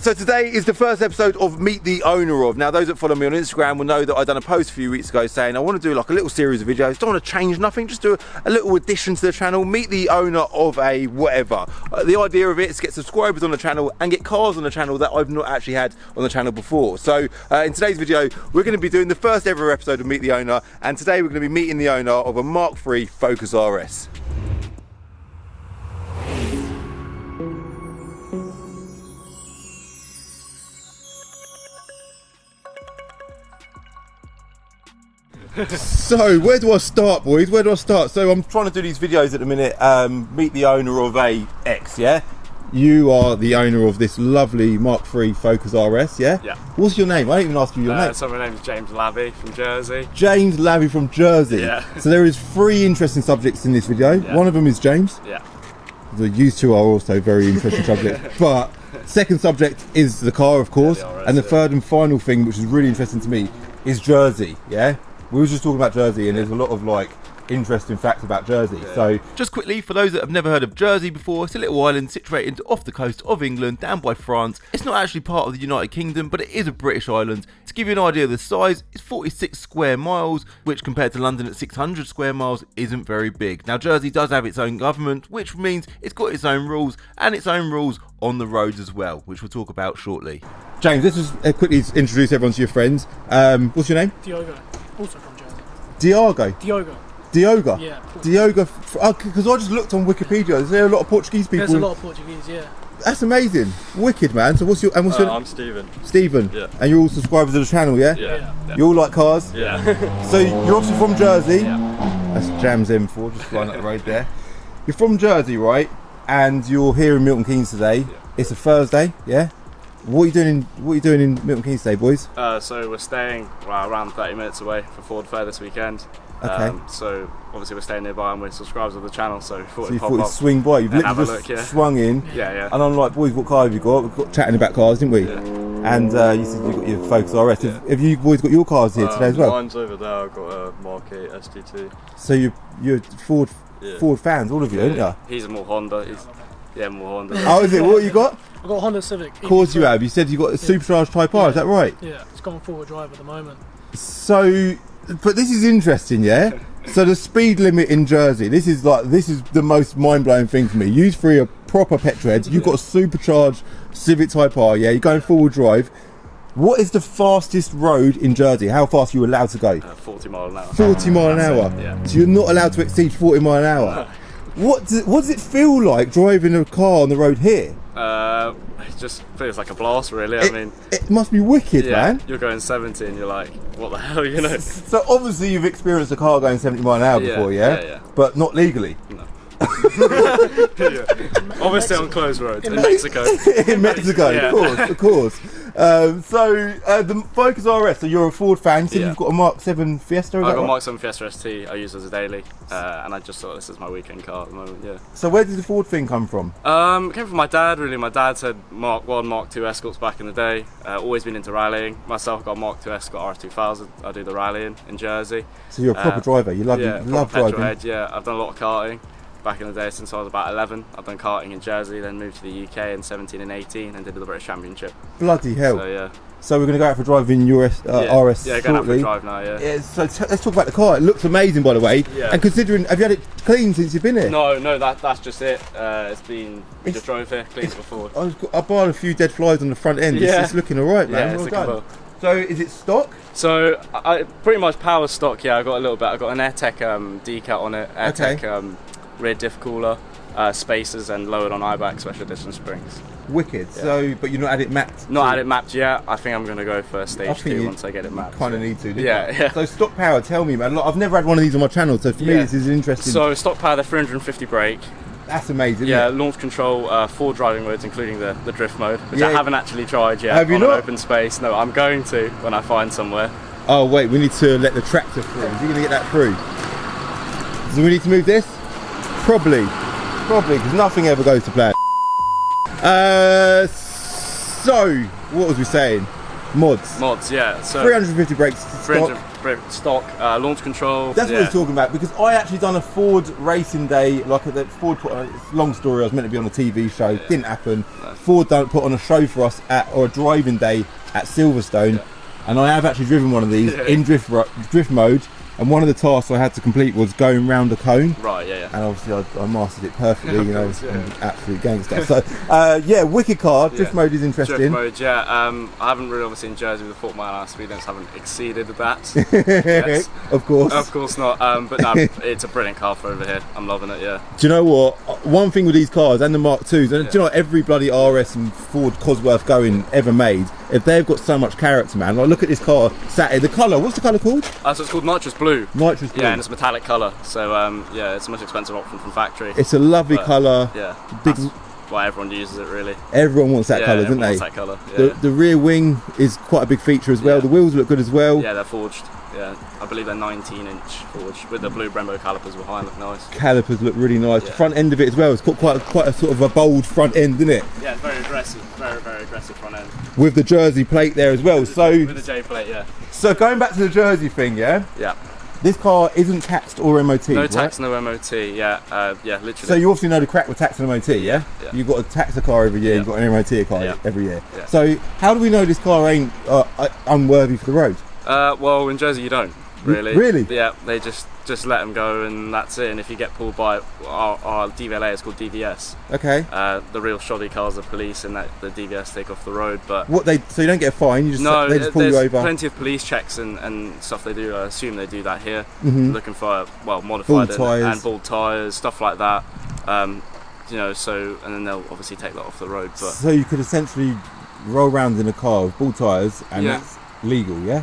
So today is the first episode of Meet the Owner of. Now those that follow me on Instagram will know that I done a post a few weeks ago saying I want to do like a little series of videos, don't want to change nothing, just do a little addition to the channel, meet the owner of a whatever. The idea of it is to get subscribers on the channel and get cars on the channel that I've not actually had on the channel before. So in today's video we're going to be doing the first ever episode of Meet the Owner, and today we're going to be meeting the owner of a Mark III Focus RS. So where do I start, boys? Where do I start? So I'm trying to do these videos at the minute, meet the owner of a X, yeah? You are the owner of this lovely Mark III Focus RS, yeah? Yeah. What's your name? I didn't even ask you your name. So my name is James Labby from Jersey. James Labby from Jersey. Yeah. So there is 3 interesting subjects in this video. Yeah. One of them is James. Yeah. You two are also very interesting subjects. But second subject is the car, of course. Yeah, the RS, and the yeah. third and final thing, which is really interesting to me, is Jersey, yeah? We were just talking about Jersey, and there's a lot of like interesting facts about Jersey. Yeah. So just quickly, for those that have never heard of Jersey before, it's a little island situated off the coast of England, down by France. It's not actually part of the United Kingdom, but it is a British island. To give you an idea of the size, it's 46 square miles, which compared to London at 600 square miles isn't very big. Now Jersey does have its own government, which means it's got its own rules, and its own rules on the roads as well, which we'll talk about shortly. James, let's just quickly introduce everyone to your friends. What's your name? Diogo, also from Jersey. Diogo? Diogo. Diogo? Yeah. Diogo, because I just looked on Wikipedia. Is there a lot of Portuguese people? There's a lot of Portuguese, yeah. That's amazing. Wicked, man. So what's your name? I'm Stephen. Stephen? Yeah. And you're all subscribers of the channel, yeah? Yeah. You all like cars? Yeah. So you're obviously from Jersey. Yeah. That's Jams M4, just flying up the road there. You're from Jersey, right? And you're here in Milton Keynes today. Yeah. It's a Thursday, yeah? What are you doing in Milton Keynes today, boys? So we're staying around 30 minutes away for Ford Fair this weekend. Okay. So obviously we're staying nearby and we're subscribers of the channel, so we thought So you we'd thought pop you'd up. swing by. You've and literally have a just look, yeah. swung in. Yeah. And I'm like, boys, what car have you got? We've got chatting about cars, didn't we? Yeah. And you said you got your Focus RS. Yeah. Have you boys got your cars here today as well? Mine's over there. I've got a Mark 8 ST2. So you're Ford fans, all of you, aren't you? He's more Honda. More Honda. Oh, is it? What you got? I've got a Honda Civic. Of course you have. You said you got a supercharged Type R, is that right? Yeah, it's going forward drive at the moment. So, but this is interesting, yeah? So the speed limit in Jersey, this is the most mind-blowing thing for me. You 3 are proper petrolheads. You've got a supercharged Civic Type R, yeah? You're going forward drive. What is the fastest road in Jersey? How fast are you allowed to go? 40 mile an hour. 40 mile an hour? Yeah. So you're not allowed to exceed 40 mile an hour? What does it feel like driving a car on the road here? It just feels like a blast, really. I mean, it must be wicked, man. You're going 70 and you're like, what the hell, you know? So obviously you've experienced a car going 70 mile an hour before, yeah? Yeah. But not legally? No. Obviously on closed roads in Mexico. In Mexico, Yeah. of course. The Focus RS, so you're a Ford fan, you said you've got a Mark 7 Fiesta, is I've that got right? Mark 7 Fiesta ST, I use as a daily, and I just thought this is my weekend car at the moment, yeah. So where did the Ford thing come from? It came from my dad, really. My dad said Mark 1, Mark 2 Escorts back in the day. Always been into rallying. Myself, got Mark 2 Escort RS2000. I do the rallying in Jersey. So you're a proper driver, you love driving? Head, yeah. I've done a lot of karting back in the day since I was about 11. I've done karting in Jersey, then moved to the UK in 17 and 18 and did the British Championship. Bloody hell. So, yeah. So we're going to go out for a drive in your RS Yeah, going out for a shortly. drive now, yeah. So let's talk about the car. It looks amazing, by the way. Yeah. And considering, have you had it clean since you've been here? No, that's just it. We just drove here, clean before. I bought a few dead flies on the front end. Yeah. It's looking alright, man. Yeah, Well it's done. looking well. So is it stock? So I pretty much power stock, yeah. I got a little bit. I got an AirTech decal on it, AirTech rear diff cooler, spacers, and lowered on IBAC special edition springs. Wicked. Yeah. So, but you're not had it mapped? Not had it mapped yet. I think I'm going to go for stage 2 once I get it mapped. Kind of need to, didn't Yeah, you? yeah. So stock power, tell me, man. Look, I've never had one of these on my channel, so for me this is interesting. So stock power, the 350 brake. That's amazing. Yeah, isn't it? launch control, 4 driving modes, including the drift mode, which I Yeah. haven't actually tried yet. Have you on not? An open space. No, I'm going to when I find somewhere. Oh wait, we need to let the tractor through. Are you going to get that through? Do we need to move this? Probably, because nothing ever goes to plan. So, what was we saying? Mods. Mods, yeah. So 350 brakes. 300 brake stock, launch control. That's what I was talking about, because I actually done a Ford racing day, like a Ford. It's a long story. I was meant to be on a TV show, didn't happen. No. Ford put on a show for us or a driving day at Silverstone, and I have actually driven one of these in drift mode. And one of the tasks I had to complete was going round a cone. Right, yeah. And obviously I mastered it perfectly, you know, course, I'm an absolute gangster. So, yeah, wicked car. Drift mode is interesting. Drift mode, yeah. I haven't really, obviously, in Jersey with the 40 mile an hour speed limits, haven't exceeded that. Yes. Of course. Of course not. But no, it's a brilliant car for over here. I'm loving it, yeah. Do you know what? One thing with these cars and the Mark IIs, and do you know what, every bloody RS and Ford Cosworth going ever made, if they've got so much character, man. Like, look at this car sat here. The colour, what's the colour called? So it's called Nitrous Blue. Nitrous Blue. Yeah, and it's metallic colour. So, yeah, it's the most expensive option from factory. It's a lovely colour. Yeah. Big, that's why everyone uses it, really. everyone wants that colour, don't everyone they? wants that colour, yeah. The rear wing is quite a big feature as well. Yeah. The wheels look good as well. Yeah, they're forged. Yeah, I believe they're 19-inch forged with the blue Brembo calipers behind. Look nice. Calipers look really nice. Yeah. The front end of it as well. It's got quite a sort of a bold front end, isn't it? Yeah, it's very aggressive. Very, very aggressive front end. With the Jersey plate there as well. With the J plate, yeah. So going back to the Jersey thing, yeah. Yeah. This car isn't taxed or MOT. No right? tax, no MOT. Yeah, yeah, literally. So you obviously know the crack with tax and MOT, yeah? Yeah. You've got to tax a car every year. Yeah. You've got an MOT a car Yeah. every year. Yeah. So how do we know this car ain't unworthy for the road? Well, in Jersey you don't really. Really? Yeah, they just let them go and that's it. And if you get pulled by our DVLA, it's called DVS. Okay. The real shoddy cars are police, and that the DVS take off the road. But So you don't get a fine. You just they just pull you there's over. plenty of police checks and stuff they do. I assume they do that here, Mhm. looking for modified Bald tyres. and bald tyres, stuff like that. You know, so and then they'll obviously take that off the road. But So you could essentially roll around in a car with bald tyres, and Yeah. that's legal, yeah?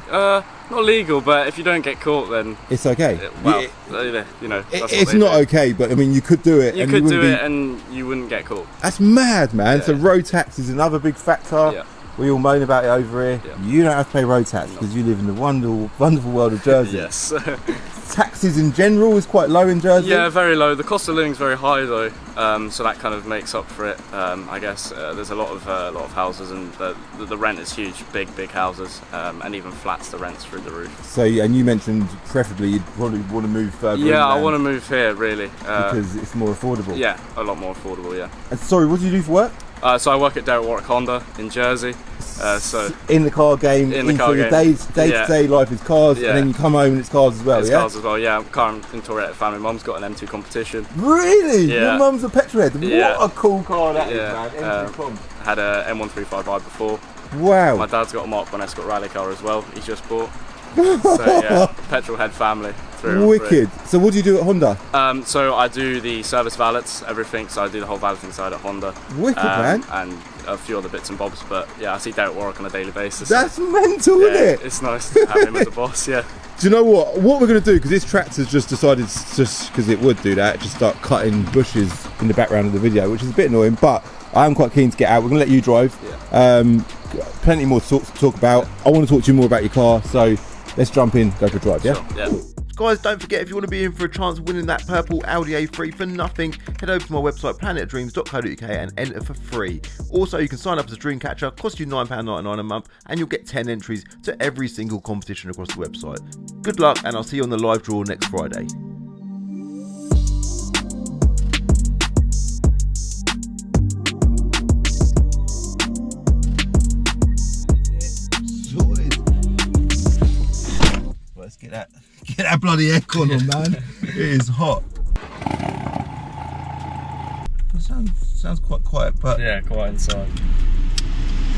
not legal, but if you don't get caught, then It's okay. well, Yeah, you know, that's what it's they not do. okay, but I mean, you could do it. You and could wouldn't do be- it and you wouldn't get caught. That's mad, man. Yeah. So road tax is another big factor. Yeah. We all moan about it over here. Yeah. You don't have to pay road tax because you live in the wonderful world of Jersey. Yes. Taxes in general is quite low in Jersey. Yeah, very low. The cost of living is very high though, so that kind of makes up for it. I guess there's a lot of houses, and the rent is huge, big houses, and even flats. The rent's through the roof. So, and you mentioned preferably you'd probably want to move further. Yeah, I inland want to move here really. because it's more affordable. Yeah, a lot more affordable. Yeah. And sorry, what do you do for work? So I work at Derek Warwick Honda in Jersey. So In the car game, In the car your game. day-to-day life is cars, Yeah. and then you come home and it's cars as well. it's Yeah. cars as well. Yeah, I'm currently in Tourette family. Mum's got an M2 competition. Really? Yeah. Your mum's a petrolhead. Yeah. What a cool car that is, Yeah, man. M2 comp. Had a M135i before. Wow. My dad's got a Mark 1 Escort rally car as well. He's just bought. So yeah, petrol head family. Through and through. Wicked. So what do you do at Honda? So I do the service valets, everything. So I do the whole valeting side at Honda. Wicked, man. And a few other bits and bobs. But yeah, I see Derek Warwick on a daily basis. That's mental, yeah, isn't it? it's nice to have him as a boss. Yeah. Do you know what? What we're going to do, because this tractor's just decided, just because it would do that, just start cutting bushes in the background of the video, which is a bit annoying, but I am quite keen to get out. We're going to let you drive. Yeah. Plenty more to talk about. I want to talk to you more about your car, so let's jump in, go for a drive, yeah? Sure, yeah. Guys, don't forget, if you want to be in for a chance of winning that purple Audi A3 for nothing, head over to my website planetofdreams.co.uk and enter for free. Also, you can sign up as a dream catcher, cost you £9.99 a month, and you'll get 10 entries to every single competition across the website. Good luck, and I'll see you on the live draw next Friday. Let's get that bloody aircon on, man. It is hot. It sounds quite quiet, but Yeah, quite inside.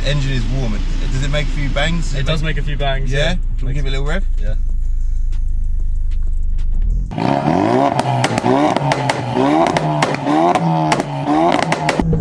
the engine is warm. Does it make a few bangs? It does make a few bangs. Yeah? Can we give it a little rev? Yeah.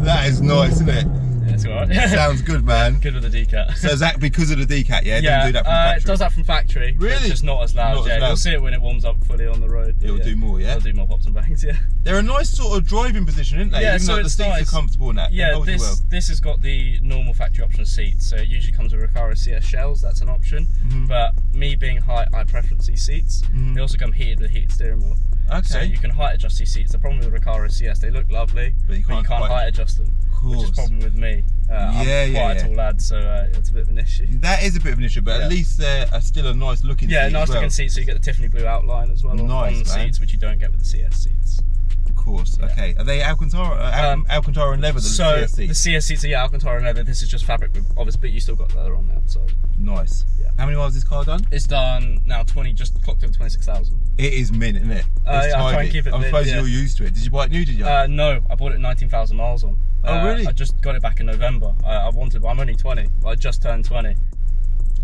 That is nice, isn't it? Yeah, it's alright. Sounds good, man. Good with the decat. So is that because of the decat, yeah? It Yeah, doesn't do that from factory? it does that from factory. But Really? it's just not as loud. Not as yeah, loud. you'll see it when it warms up fully on the road. It'll yeah. do more, yeah? It'll do more pops and bangs, yeah. They're a nice sort of driving position, aren't they? Yeah, Even so though the it's seats nice. are comfortable and that. They Yeah, hold you well. this has got the normal factory option seats, so it usually comes with Recaro CS shells, that's an option. Mhm. But me being height, I preference these seats. Mhm. They also come heated with a heated steering wheel. Okay. So you can height adjust these seats. The problem with the Recaro CS, they look lovely, But you can't height adjust them, Of which is course. a problem with me. I'm quite a tall lad, so it's a bit of an issue. That is a bit of an issue, but at least they're still a nice looking seat. Yeah, nice as well. looking seat, so you get the Tiffany blue outline as well on the seats, which you don't get with the CS seats. Of course, okay. Are they Alcantara, Alcantara and leather, the CS seats? The CS seats are Alcantara and leather. This is just fabric, obviously, but you still got leather on the outside. Nice. Yeah. How many miles has this car done? It's done now just clocked over 26,000. It is mint, isn't it? Yeah, I'll try and keep it I'm mint, supposed you're used to it. Did you buy it new, did you? No, I bought it 19,000 miles on. Oh, really? I just got it back in November. I'm only 20. I just turned 20.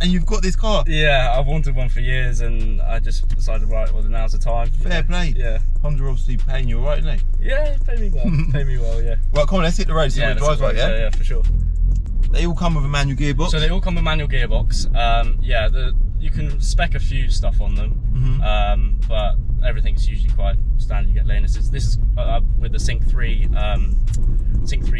And you've got this car? Yeah, I've wanted one for years, and I just decided, right, well, now's the time. Fair play. Yeah. Honda obviously paying you all right, isn't they? Yeah, pay me well. Pay me well, yeah. Well, come on, let's hit the road, see what it drives like, Yeah, for sure. They all come with a manual gearbox? So they all come with manual gearbox. You can spec a few stuff on them, but everything's usually quite standard. You get lane assist. This is with the Sync 3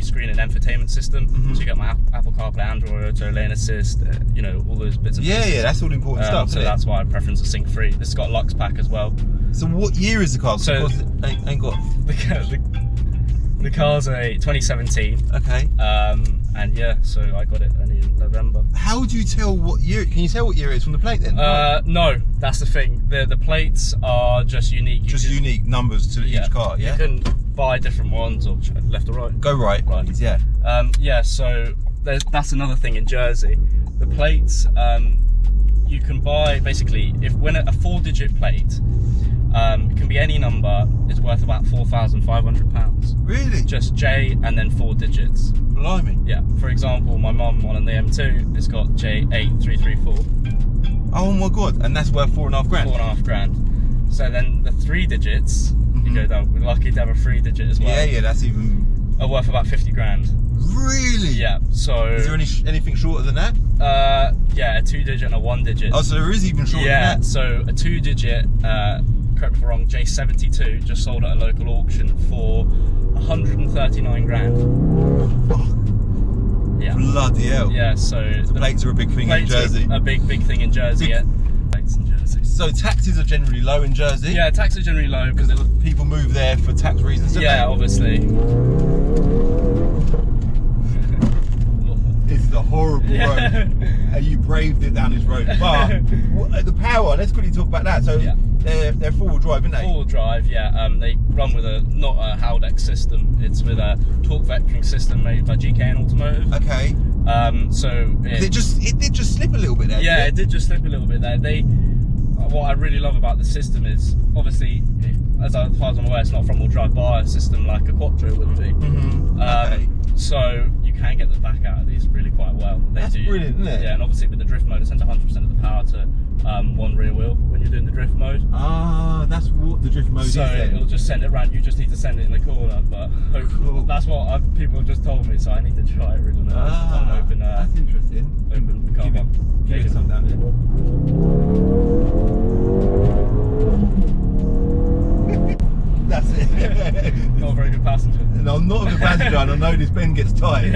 screen and infotainment system. So you get my Apple CarPlay, Android Auto, lane assist, all those bits and pieces. Yeah, that's all important stuff. So that's why I preference the Sync 3. This has got Lux Pack as well. So what year is the car? So ain't got. The car's a 2017. Okay. And yeah, so I got it only in November. How do you tell what year? Can you tell what year it is from the plate then? No, that's the thing. The plates are just unique. Unique numbers to each car, yeah? You can buy different ones, or left or right. Go right, please, yeah. So that's another thing in Jersey. The plates, you can buy, basically, when a 4-digit plate, it can be any number, is worth about £4,500. Really? Just J and then 4 digits. Blimey. Yeah, for example, my mum on the M2, it's got J8334. Oh my god, and that's worth £4,500? £4,500. So then the 3 digits, you go down, we're lucky to have a 3-digit as well. Yeah, that's even... are worth about 50 grand. Really? Yeah, so... Is there anything shorter than that? Yeah, a 2-digit and a 1-digit. Oh, so there is even shorter than that? Yeah, so a 2-digit, correct me if I'm wrong, J72 just sold at a local auction for 139 grand. Yeah. Bloody hell. Yeah, so... The plates are a big thing in Jersey. A big thing in Jersey, yeah. Plates in Jersey. So taxes are generally low in Jersey? Yeah, taxes are generally low because people move there for tax reasons, don't they? obviously. This is a horrible road, and you braved it down this road. But the power, let's quickly talk about that. So they're four-wheel drive, aren't they? Four-wheel drive, yeah. They run with not a Haldex system. It's with a torque vectoring system made by GKN Automotive. Okay. So it did just slip a little bit there. Yeah, it did just slip a little bit there. What I really love about the system is, obviously, as far as I'm aware, it's not a front-wheel drive bias system like a Quattro would be. Okay. So you can get the back out of these really quite well. That's brilliant, isn't it? Yeah, and obviously with the drift mode, it sends 100% of the power to one rear wheel when you're doing the drift mode. Ah, that's what the drift mode is then. So it'll just send it around. You just need to send it in the corner, but that's what people have just told me. So I need to try it really now. That's interesting. Open the car. Give it some down there. That's it. Not a very good passenger. No, I'm not a good passenger, and I know this bend gets tight.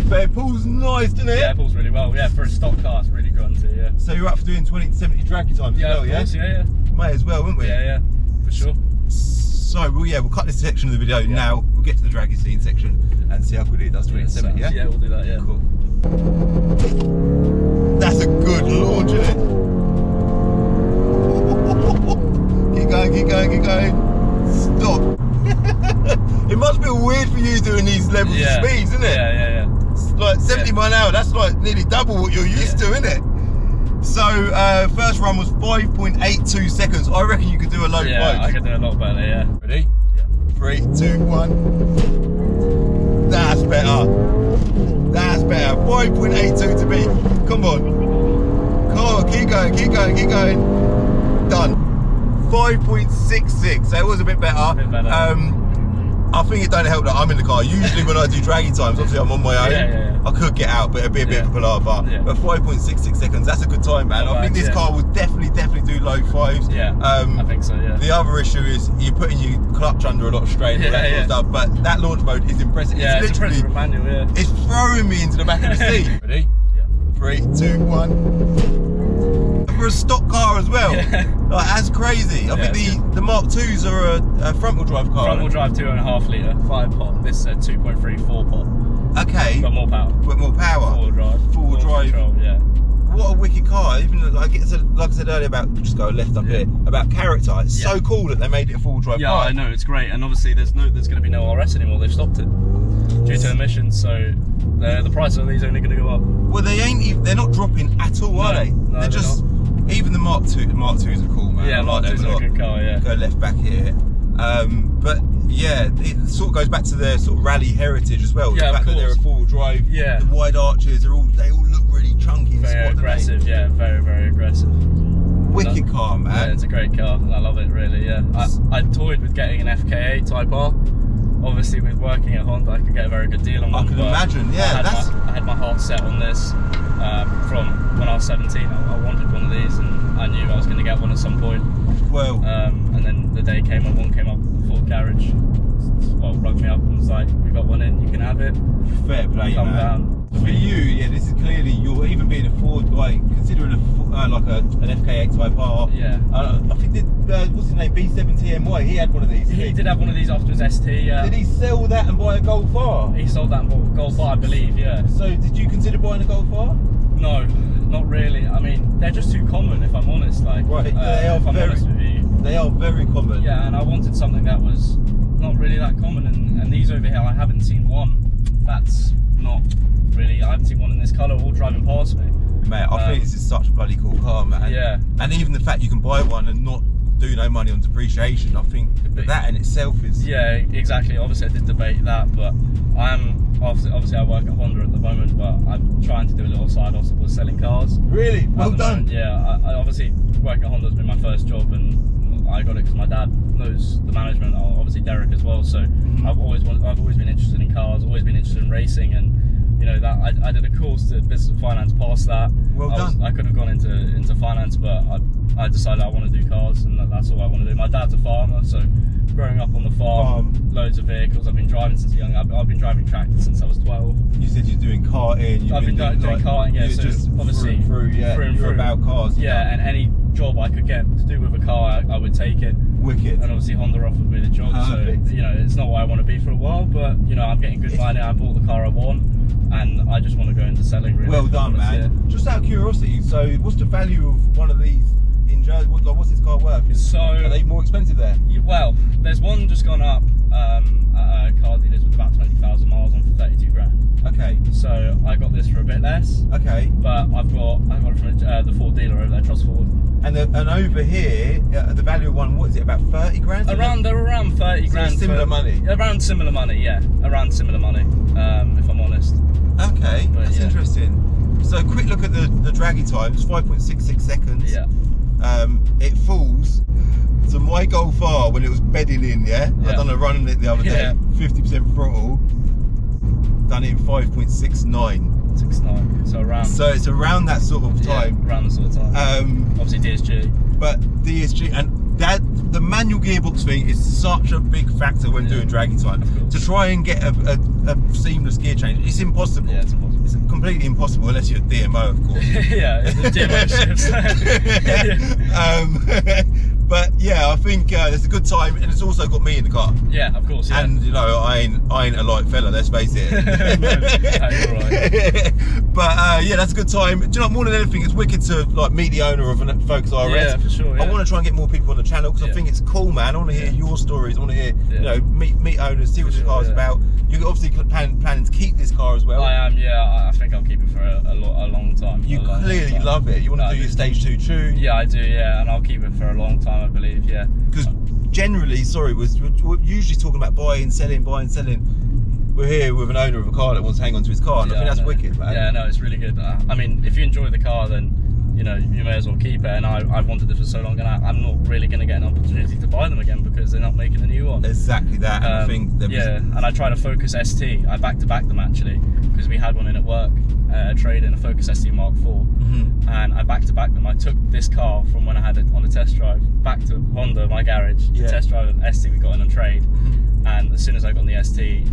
But it pulls nice, doesn't it? Yeah, it pulls really well. Yeah, for a stock car, it's really grunty. Yeah. So you're up for doing 20 to 70 draggy times as well, of course, yeah? May as well, wouldn't we? Yeah, for sure. So we'll cut this section of the video now. We'll get to the draggy scene section and see how quickly it does 20 to 70. Yeah. Yeah, we'll do that. Yeah. Cool. That's a good launch, isn't it? Keep going. Stop. It must feel weird for you doing these levels of speeds, isn't it? Yeah. It's like 70 mile an hour, that's like nearly double what you're used to, isn't it? So, first run was 5.82 seconds. I reckon you could do a low 5. Yeah, I could do a lot better, yeah. Ready? Yeah. 3, 2, 1. That's better. 5.82 to beat. Come on. Keep going. Done. 5.66, so it was a bit better. I think it don't help that I'm in the car. Usually when I do draggy times, obviously I'm on my own. I could get out, but it'd be a bit of a palaver. But 5.66 seconds, that's a good time, man. I think this car will definitely do low 5s. Yeah, I think so, yeah. The other issue is you're putting your clutch under a lot of strain and all that sort of stuff, but that launch mode is impressive. Yeah, it's literally manual, it's throwing me into the back of the seat. Ready? Yeah. 3, 2, 1. For a stock car as well. Like, that's crazy. I think the Mark 2s are a front wheel drive car. Front wheel drive 2.5 litre, 5 pot. This is a 2.3, 4 pot. Okay. But more power. But more power. Four-wheel drive. Four-wheel drive. Control, yeah. What a wicked car. Even like I said earlier about, just go left up here, about character. It's so cool that they made it a four-wheel drive car. Yeah, I know, it's great. And obviously there's going to be no RS anymore. They've stopped it due to emissions, so the price of these are only going to go up. Well, they're not dropping at all, are they? No, they're just not. Even the Mark II. The Mark IIs are cool, man. Yeah, Mark IIs are a good car. Yeah. Go left back here. But yeah, it sort of goes back to their sort of rally heritage as well. Yeah, the fact that they're a four-wheel drive. Yeah. The wide arches they all look really chunky and very aggressive. Yeah, very, very aggressive. Wicked car, man. Yeah, it's a great car. I love it, really. Yeah. I toyed with getting an FK8 Type R. Obviously, with working at Honda, I could get a very good deal on one. I can imagine. Yeah, I had my heart set on this from when I was 17. I wanted one of these, and I knew I was going to get one at some point. Well, and then the day came when one came up, full garage. Well, rung me up and was like, "We got one in. You can have it." Fair play, Come man. down. For you, yeah, this is clearly you're even being a Ford guy, considering like an FK8 Type R. Yeah. I think what's his name, B70MY. He had one of these. He did have one of these after his ST. Yeah. Did he sell that and buy a Golf R? He sold that and bought a Golf R, I believe. Yeah. So did you consider buying a Golf R? No, not really. I mean, they're just too common, if I'm honest. Like, right, they are if I'm honest with you. They are very common. Yeah, and I wanted something that was not really that common, and these over here, I haven't seen one that's not really. I haven't seen one in this colour all driving past me. Mate, I think this is such a bloody cool car, man. Yeah. And even the fact you can buy one and not do no money on depreciation, I think that in itself is. Yeah, exactly. Obviously, I did debate that, but obviously I work at Honda at the moment, but I'm trying to do a little side hustle with selling cars. Really? Well done. Moment. Yeah, I obviously working at Honda has been my first job, and I got it because my dad knows the management. Obviously Derek as well. So I've always been interested in cars, always been interested in racing, and you know that I did a course to business and finance. Past that, well done. I could have gone into finance, but I decided I want to do cars, and that's all I want to do. My dad's a farmer, so growing up on the farm, loads of vehicles. I've been driving since young. I've been driving tractors since I was 12. You said you're doing karting. I've been doing karting, yeah. So just obviously through you're about cars. Yeah, and any job I could get to do with a car, I would take it. Wicked. And obviously Honda offered me the job. Perfect. So you know, it's not what I want to be for a while, but you know, I'm getting good money. I bought the car I want, and I just want to go into selling. Really. Well done, man. Yeah. Just out of curiosity, so what's the value of one of these in Jersey? What's this car worth? So are they more expensive there? Well, there's one just gone up at car dealers with about 20,000 miles on for 32 grand. Okay. So I got this for a bit less. Okay. But I got it from the Ford dealer over there, Trust Ford. And over here, the value of one, what is it, about 30 grand? They're around 30 grand. Similar money? Around similar money, yeah. Around similar money, if I'm honest. Okay, but that's interesting. So quick look at the draggy times, 5.66 seconds. Yeah. It falls to my Golf R when it was bedding in, yeah? I done a run in it the other day, 50% throttle, done it in 5.69. 69. So it's around that sort of time. Yeah, around the sort of time. Obviously DSG. But DSG, and the manual gearbox thing is such a big factor when doing draggy time. To try and get a seamless gear change, it's impossible. Yeah, it's impossible. It's completely impossible unless you're a DMO, of course. Yeah, the DMO shifts. But yeah, I think it's a good time, and it's also got me in the car. Yeah, of course. Yeah. And you know, I ain't a light fella. Let's face it. You're right. But yeah, that's a good time. Do you know, more than anything, it's wicked to like meet the owner of a Focus RS. Yeah, for sure. Yeah. I want to try and get more people on the channel because I think it's cool, man. I want to hear your stories. I want to hear, you know, meet owners, see what the car's about. You're obviously planning to keep this car as well. I am. Yeah, I think I'll keep it for a long time. You clearly love it. You want to do your stage 2 tune. Yeah, I do. Yeah, and I'll keep it for a long time, I believe. Yeah. Because generally, we're usually talking about buying, selling. We're here with an owner of a car that wants to hang on to his car, and I think that's wicked, man. Yeah, no, it's really good. I mean, if you enjoy the car, then you know you may as well keep it. And I've wanted this for so long, and I'm not really going to get an opportunity to buy them again because they're not making a new one. Exactly that. And I think and I tried a Focus ST. I back-to-backed them actually because we had one in at work, a trade-in, a Focus ST Mark IV, and I back-to-backed them. I took this car from when I had it on a test drive back to Honda, my garage, to test drive an ST we got in on trade. And as soon as I got on the ST,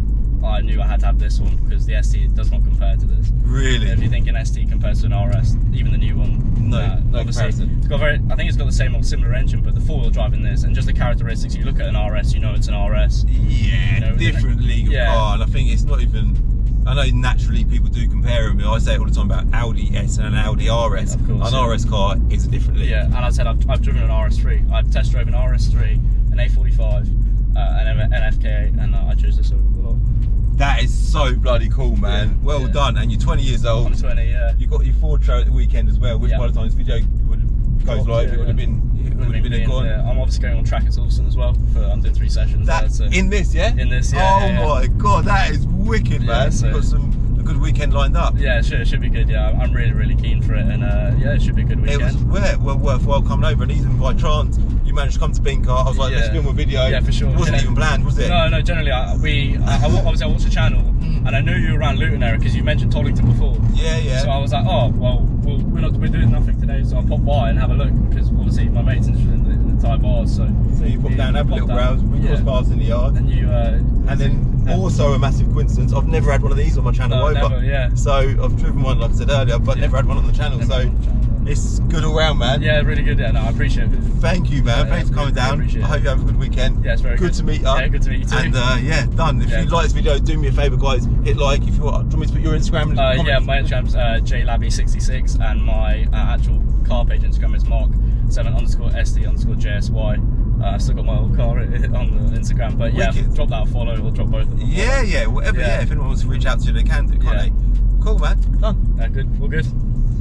I knew I had to have this one because the ST does not compare to this. Really? If you think an ST compares to an RS, even the new one, no comparison. It's got I think it's got the same or similar engine, but the four-wheel drive in this, and just the characteristics. You look at an RS, you know it's an RS. Yeah, you know, different league of car, and I think it's not even. I know naturally people do compare them. I say it all the time about Audi S and an Audi RS. Of course, an RS car is a different league. Yeah, and I said I've driven an RS3. I've test drove an RS3, an A45, an FK8, and I chose this over the lot. That is so bloody cool, man. Yeah, well done. And you're 20 years old. I'm 20, yeah. You got your Ford show at the weekend as well, which by the time this video goes live, it would have been gone. Yeah. I'm obviously going on track at Alston as well. I'm doing 3 sessions. In this, yeah? In this, yeah. Oh my god, that is wicked, man. So, you've got a good weekend lined up. Yeah, it should be good. Yeah, I'm really keen for it, and yeah, it should be a good weekend. It was worthwhile coming over, and even by chance you managed to come to Beancar. I was like, let's film a video. Yeah, for sure. It wasn't even planned, was it? No. Generally, obviously I watched the channel, and I knew you were around Luton area because you mentioned Tollington before. Yeah. So I was like, oh well, we're doing nothing today, so I'll pop by and have a look because obviously my mate's interested in the Thai bars. So you pop down, have a little browse. We cross paths in the yard, and you. And then also a massive coincidence, I've never had one of these on my channel either. Never, yeah. So I've driven one, like I said earlier, but never had one on the channel. It's good all round, man. Yeah, really good. Yeah, no, I appreciate it. Thank you, man. Thanks for coming down. I hope you have a good weekend. Yeah, it's very good. Good to meet up. Yeah, good to meet you too. And yeah, done. If you like this video, do me a favour, guys. Hit like. If you want, do you want me to put your Instagram? Yeah, my Instagram's jlabby66, and my actual car page Instagram is Mark7_SD_JSY. I've still got my old car on the Instagram, but yeah, drop that a follow or drop both of them. Yeah, whatever. Yeah, if anyone wants to reach out to you, they can do, can't they? Cool, man. Done. Yeah, good. All good.